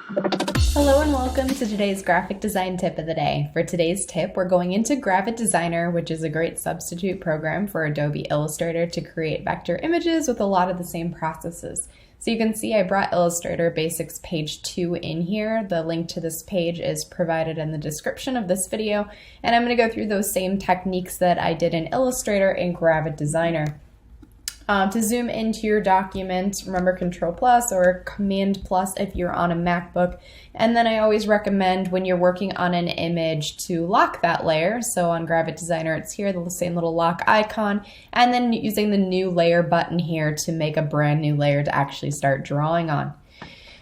Hello and welcome to today's graphic design tip of the day. For today's tip, we're going into Gravit Designer, which is a great substitute program for Adobe Illustrator to create vector images with a lot of the same processes. So you can see I brought Illustrator Basics page 2 in here. The link to this page is provided in the description of this video, and I'm going to go through those same techniques that I did in Illustrator in Gravit Designer. To zoom into your document, remember Control plus or Command plus if you're on a MacBook. And then I always recommend when you're working on an image to lock that layer. So on Gravit Designer, it's here, the same little lock icon, and then using the new layer button here to make a brand new layer to actually start drawing on.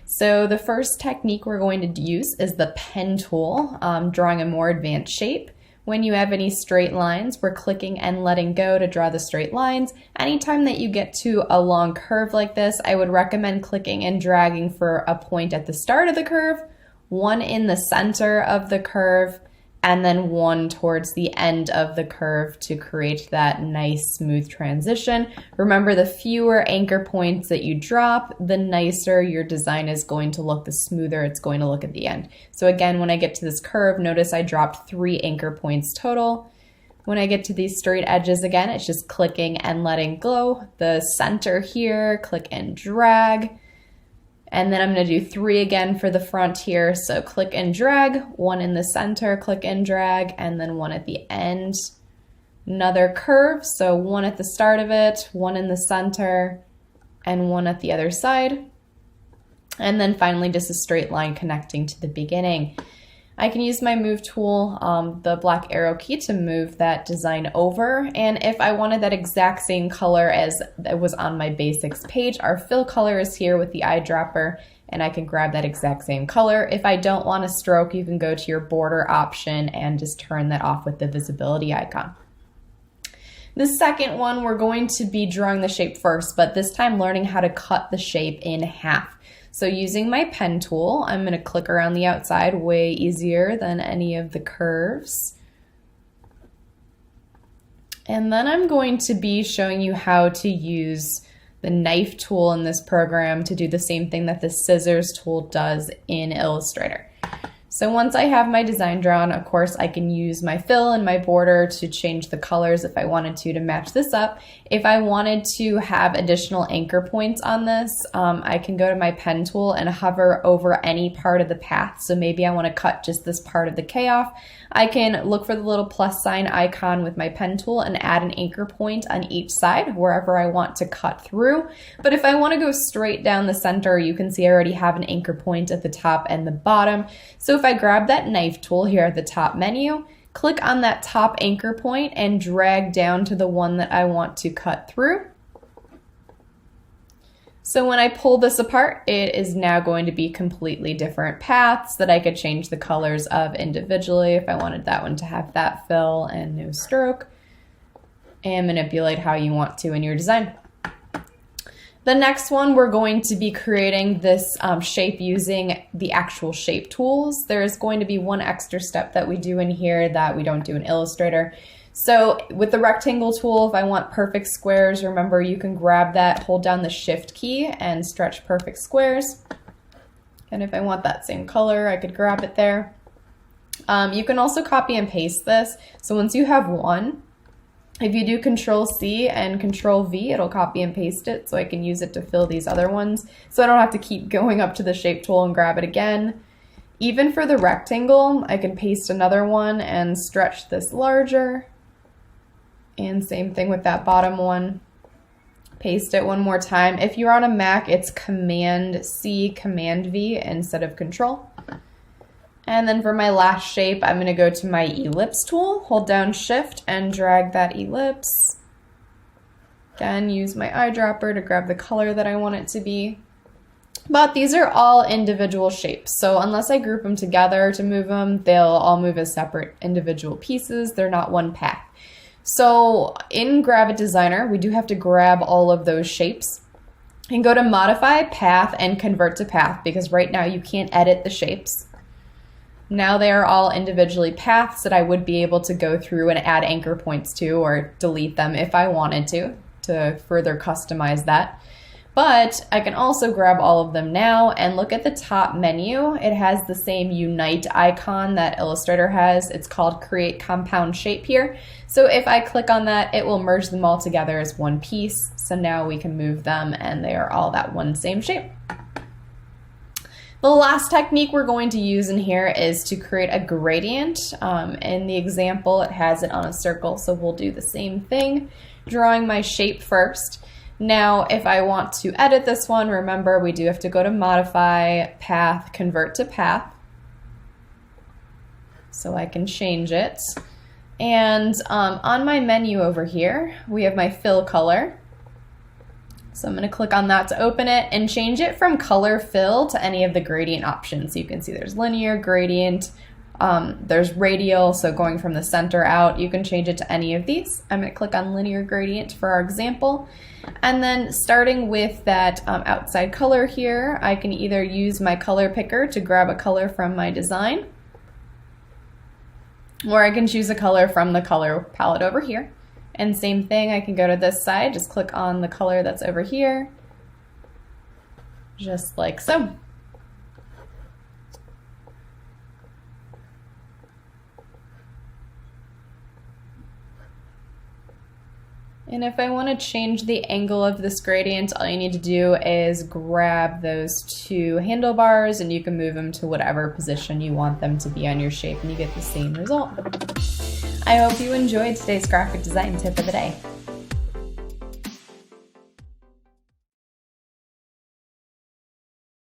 So the first technique we're going to use is the pen tool, drawing a more advanced shape. When you have any straight lines, we're clicking and letting go to draw the straight lines. Anytime that you get to a long curve like this, I would recommend clicking and dragging for a point at the start of the curve, one in the center of the curve, and then one towards the end of the curve to create that nice smooth transition. Remember, the fewer anchor points that you drop, the nicer your design is going to look, the smoother it's going to look at the end. So again, when I get to this curve, notice I dropped 3 anchor points total. When I get to these straight edges again, it's just clicking and letting go. The center here, click and drag. And then I'm going to do 3 again for the front here. So click and drag, 1 in the center, click and drag, and then 1 at the end. Another curve, so 1 at the start of it, 1 in the center, and 1 at the other side. And then finally just a straight line connecting to the beginning. I can use my move tool, the black arrow key, to move that design over. And if I wanted that exact same color as that was on my basics page, our fill color is here with the eyedropper, and I can grab that exact same color. If I don't want a stroke, you can go to your border option and just turn that off with the visibility icon. The second one, we're going to be drawing the shape first, but this time learning how to cut the shape in half. So using my pen tool, I'm going to click around the outside, way easier than any of the curves. And then I'm going to be showing you how to use the knife tool in this program to do the same thing that the scissors tool does in Illustrator. So once I have my design drawn, of course, I can use my fill and my border to change the colors if I wanted to match this up. If I wanted to have additional anchor points on this, I can go to my pen tool and hover over any part of the path. So maybe I want to cut just this part of the K off. I can look for the little plus sign icon with my pen tool and add an anchor point on each side wherever I want to cut through. But if I want to go straight down the center, you can see I already have an anchor point at the top and the bottom. So if I grab that knife tool here at the top menu, click on that top anchor point and drag down to the one that I want to cut through. So when I pull this apart, it is now going to be completely different paths that I could change the colors of individually if I wanted that one to have that fill and no stroke, and manipulate how you want to in your design. The next one, we're going to be creating this shape using the actual shape tools. There's going to be one extra step that we do in here that we don't do in Illustrator. So with the rectangle tool, if I want perfect squares, remember you can grab that, hold down the shift key and stretch perfect squares. And if I want that same color, I could grab it there. You can also copy and paste this. So once you have one, if you do Control C and Control V, it'll copy and paste it, so I can use it to fill these other ones. So I don't have to keep going up to the shape tool and grab it again. Even for the rectangle, I can paste another one and stretch this larger. And same thing with that bottom one. Paste it one more time. If you're on a Mac, it's Command C, Command V instead of Control. And then for my last shape, I'm going to go to my ellipse tool, hold down Shift and drag that ellipse. Again, use my eyedropper to grab the color that I want it to be. But these are all individual shapes, so unless I group them together to move them, they'll all move as separate individual pieces. They're not one path. So in Gravit Designer, we do have to grab all of those shapes and go to Modify, Path, and Convert to Path, because right now you can't edit the shapes. Now they are all individually paths that I would be able to go through and add anchor points to or delete them if I wanted to further customize that. But I can also grab all of them now and look at the top menu. It has the same Unite icon that Illustrator has. It's called Create Compound Shape here. So if I click on that, it will merge them all together as one piece. So now we can move them and they are all that one same shape. The last technique we're going to use in here is to create a gradient. In the example, it has it on a circle, so we'll do the same thing, drawing my shape first. Now, if I want to edit this one, remember we do have to go to Modify, Path, Convert to Path. So I can change it. And on my menu over here, we have my fill color. So I'm going to click on that to open it and change it from color fill to any of the gradient options. So you can see there's linear, gradient, there's radial, so going from the center out, you can change it to any of these. I'm going to click on linear gradient for our example. And then starting with that outside color here, I can either use my color picker to grab a color from my design, or I can choose a color from the color palette over here. And same thing, I can go to this side, just click on the color that's over here, just like so. And if I want to change the angle of this gradient, all you need to do is grab those two handlebars and you can move them to whatever position you want them to be on your shape and you get the same result. I hope you enjoyed today's graphic design tip of the day.